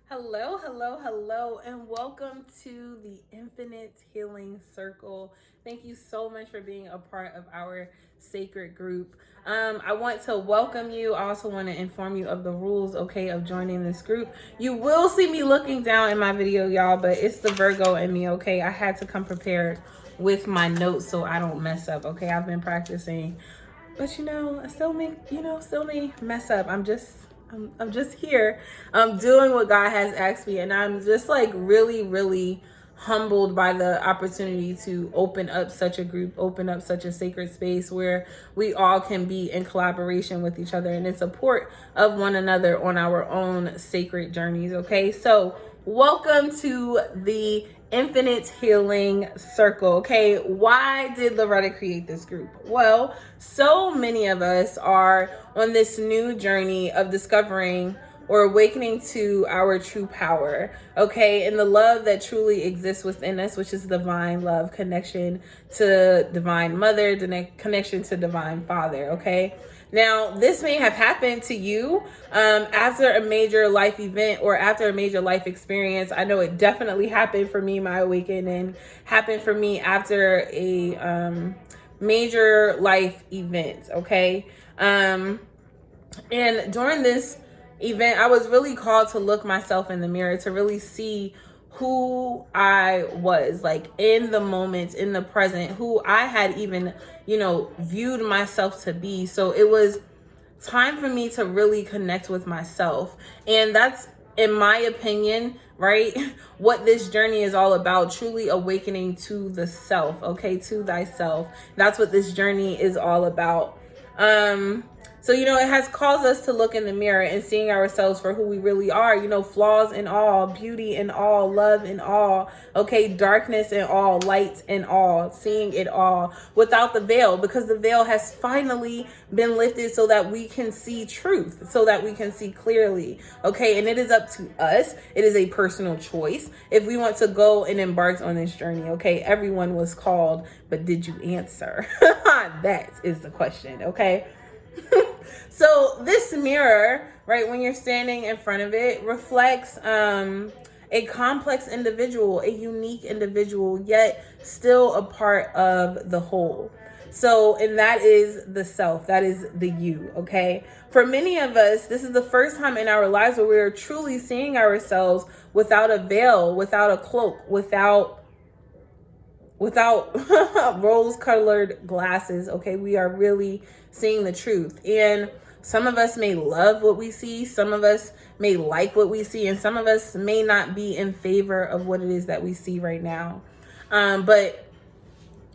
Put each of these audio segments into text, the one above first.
Hello, hello, hello, and welcome to the Infinite Healing Circle. Thank you so much for being a part of our sacred group. I want to welcome you. I also want to inform you of the rules, okay, of joining this group. You will see me looking down in my video, y'all, but it's the Virgo in me, okay? I had to come prepared with my notes so I don't mess up, okay? I've been practicing, but I still may mess up. I'm just here. I'm doing what God has asked me, and I'm just like really, really humbled by the opportunity to open up such a group, open up such a sacred space where we all can be in collaboration with each other and in support of one another on our own sacred journeys. Okay, so welcome to the Infinite Healing Circle. Okay, why did Loretta create this group? Well, so many of us are on this new journey of discovering or awakening to our true power, okay, and the love that truly exists within us, which is divine love, connection to divine mother, connection to divine father, okay. Now, this may have happened to you after a major life event or after a major life experience. I know it definitely happened for me. My awakening happened for me after a major life event, okay? And during this event, I was really called to look myself in the mirror, to really see who I was, like in the moment, in the present, who I had even, viewed myself to be. So it was time for me to really connect with myself. And that's, in my opinion, right, what this journey is all about, truly awakening to the self, okay, to thyself. That's what this journey is all about. So, it has caused us to look in the mirror and seeing ourselves for who we really are, flaws in all, beauty in all, love in all, okay, darkness in all, light in all, seeing it all without the veil, because the veil has finally been lifted so that we can see truth, so that we can see clearly, okay, and it is up to us. It is a personal choice if we want to go and embark on this journey, okay. Everyone was called, but did you answer? That is the question, okay. So this mirror, right, when you're standing in front of it, reflects a complex individual, a unique individual, yet still a part of the whole. So, and that is the self, that is the you, okay? For many of us, this is the first time in our lives where we're truly seeing ourselves without a veil, without a cloak, without rose-colored glasses, okay? We are really seeing the truth. And some of us may love what we see, some of us may like what we see, and some of us may not be in favor of what it is that we see right now. But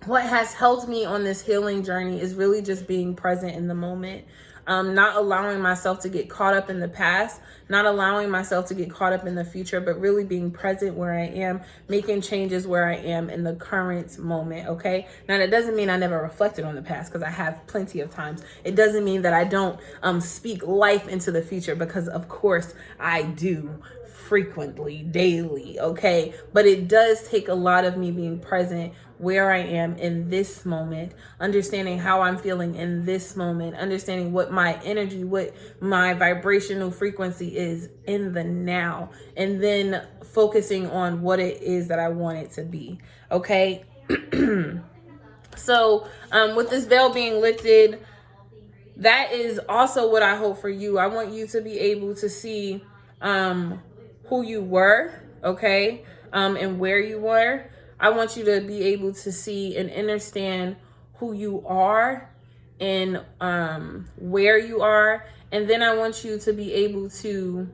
what has helped me on this healing journey is really just being present in the moment. Not allowing myself to get caught up in the past, not allowing myself to get caught up in the future, but really being present where I am, making changes where I am in the current moment, okay? Now, that doesn't mean I never reflected on the past, because I have plenty of times. It doesn't mean that I don't speak life into the future, because of course I do, frequently, daily, okay? But it does take a lot of me being present where I am in this moment, understanding how I'm feeling in this moment, understanding what my energy, what my vibrational frequency is in the now, and then focusing on what it is that I want it to be, okay? So with this veil being lifted, that is also what I hope for you. I want you to be able to see who you were, okay, and where you were. I want you to be able to see and understand who you are and where you are. And then I want you to be able to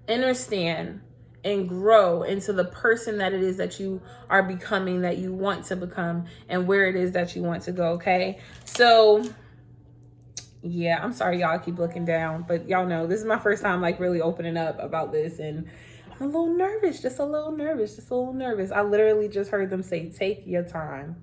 understand and grow into the person that it is that you are becoming, that you want to become, and where it is that you want to go, okay? So yeah, I'm sorry y'all keep looking down, but y'all know this is my first time like really opening up about this, and I'm a little nervous, just a little nervous. I literally just heard them say, take your time.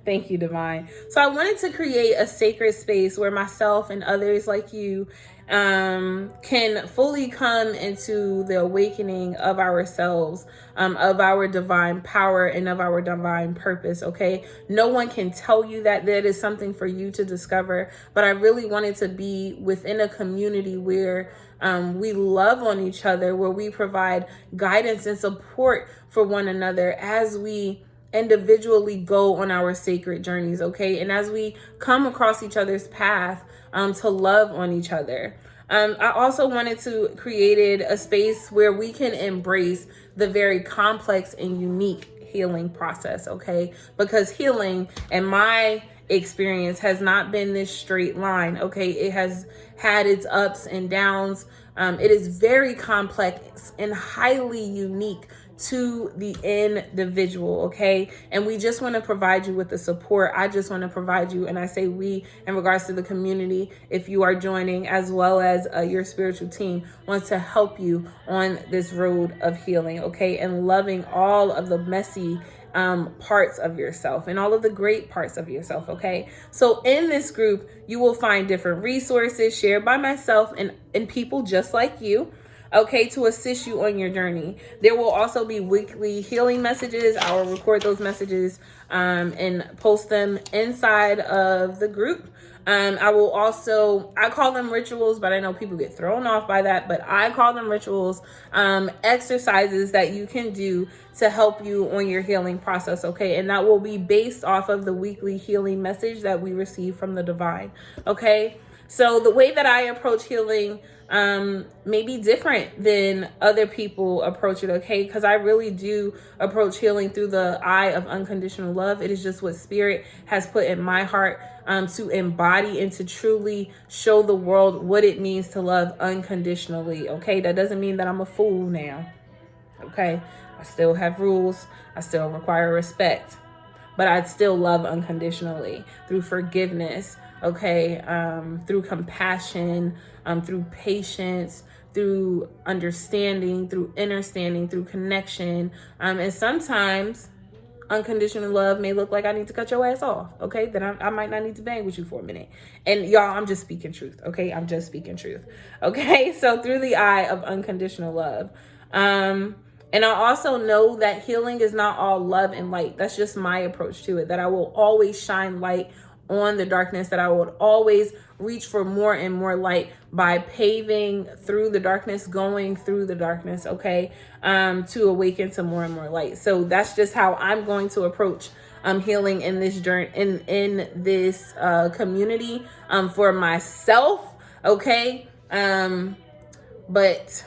Thank you, Divine. So I wanted to create a sacred space where myself and others like you can fully come into the awakening of ourselves, of our divine power and of our divine purpose. Okay. No one can tell you that. That is something for you to discover. But I really wanted to be within a community where we love on each other, where we provide guidance and support for one another as we individually go on our sacred journeys, okay? And as we come across each other's path, to love on each other. I also wanted to create a space where we can embrace the very complex and unique healing process, okay? Because healing, in my experience, has not been this straight line, okay? It has had its ups and downs. It is very complex and highly unique to the individual, okay? And we just want to provide you with the support. I just want to provide you, and I say we in regards to the community, if you are joining, as well as your spiritual team, wants to help you on this road of healing, okay? And loving all of the messy parts of yourself and all of the great parts of yourself, okay? So in this group, you will find different resources shared by myself and people just like you, okay, to assist you on your journey. There will also be weekly healing messages. I will record those messages and post them inside of the group. I call them rituals, but I know people get thrown off by that, but I call them rituals, exercises that you can do to help you on your healing process, okay? And that will be based off of the weekly healing message that we receive from the divine, okay? So the way that I approach healing may be different than other people approach it, okay? Because I really do approach healing through the eye of unconditional love. It is just what Spirit has put in my heart to embody and to truly show the world what it means to love unconditionally, okay? That doesn't mean that I'm a fool now, okay? I still have rules. I still require respect, but I still love unconditionally through forgiveness, okay, through compassion, through patience, through understanding, through understanding, through connection. And sometimes unconditional love may look like I need to cut your ass off, okay? Then I might not need to bang with you for a minute. And y'all, I'm just speaking truth, okay? I'm just speaking truth, okay? So through the eye of unconditional love. And I also know that healing is not all love and light. That's just my approach to it, that I will always shine light on the darkness, that I would always reach for more and more light by paving through the darkness, going through the darkness, okay, to awaken to more and more light. So that's just how I'm going to approach healing in this journey, in this community, for myself, okay? But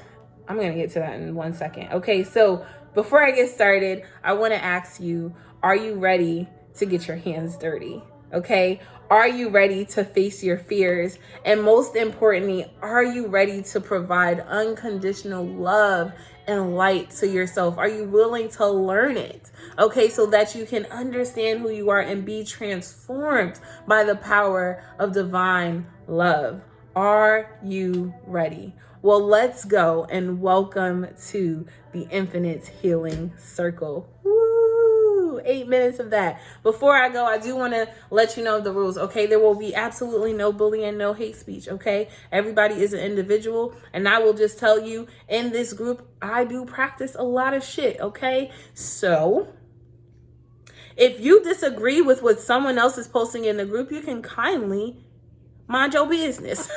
I'm going to get to that in 1 second. Okay, so before I get started, I want to ask you, are you ready to get your hands dirty? Okay, are you ready to face your fears? And most importantly, are you ready to provide unconditional love and light to yourself? Are you willing to learn it? Okay, so that you can understand who you are and be transformed by the power of divine love. Are you ready? Well, let's go and welcome to the Infinite Healing Circle. Woo! 8 minutes of that. Before I go, I do want to let you know the rules, okay? There will be absolutely no bullying, no hate speech, okay? Everybody is an individual, and I will just tell you, in this group, I do practice a lot of shit, okay? So if you disagree with what someone else is posting in the group, you can kindly mind your business.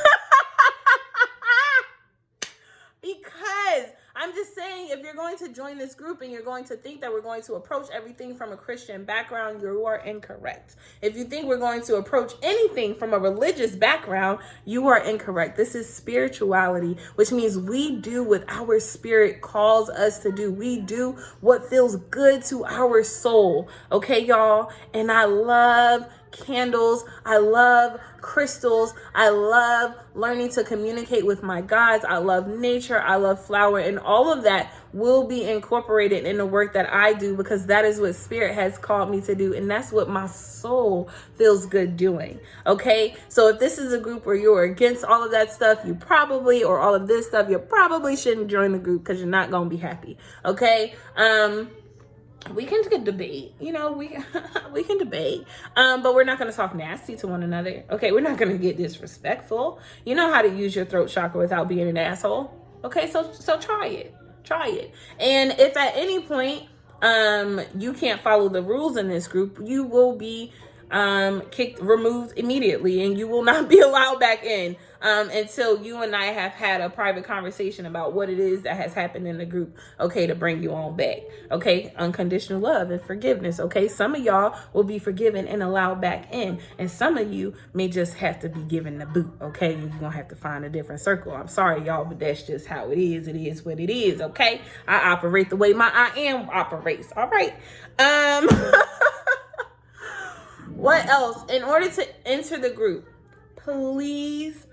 Because I'm just saying, if you're going to join this group and you're going to think that we're going to approach everything from a Christian background, you are incorrect. If you think we're going to approach anything from a religious background, you are incorrect. This is spirituality, which means we do what our spirit calls us to do. We do what feels good to our soul. Okay, y'all? And I love candles. I love crystals. I love learning to communicate with my guides. I love nature. I love flower, and all of that will be incorporated in the work that I do, because that is what Spirit has called me to do, and that's what my soul feels good doing. Okay, so if this is a group where you're against all of that stuff, or all of this stuff, you probably shouldn't join the group, because you're not gonna be happy. Okay, we can debate, we can debate, but we're not going to talk nasty to one another. Okay, we're not going to get disrespectful. You know how to use your throat chakra without being an asshole. Okay, so try it. And if at any point you can't follow the rules in this group, you will be removed immediately, and you will not be allowed back in until you and I have had a private conversation about what it is that has happened in the group, okay, to bring you on back. Okay, unconditional love and forgiveness. Okay, some of y'all will be forgiven and allowed back in, and some of you may just have to be given the boot. Okay, you're gonna have to find a different circle. I'm sorry, y'all, but that's just how it is. It is what it is. Okay, I operate the way my I am operates. All right. What else? In order to enter the group, please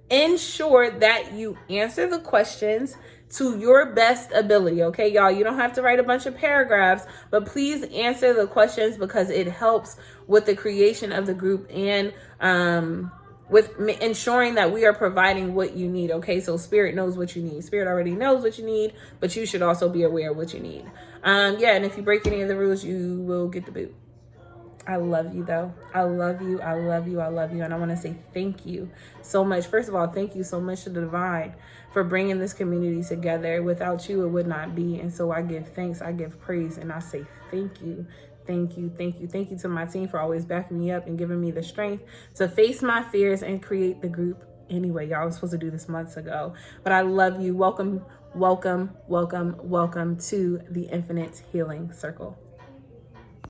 ensure that you answer the questions to your best ability. Okay, y'all, you don't have to write a bunch of paragraphs, but please answer the questions because it helps with the creation of the group and with ensuring that we are providing what you need. Okay, so Spirit knows what you need. Spirit already knows what you need, but you should also be aware of what you need. Yeah, and if you break any of the rules, you will get the boot. I love you, though. I love you. And I want to say thank you so much. First of all, thank you so much to the Divine for bringing this community together. Without you, it would not be. And so I give thanks, I give praise, and I say thank you. Thank you to my team for always backing me up and giving me the strength to face my fears and create the group. Anyway, y'all was supposed to do this months ago, but I love you. Welcome to the Infinite Healing Circle.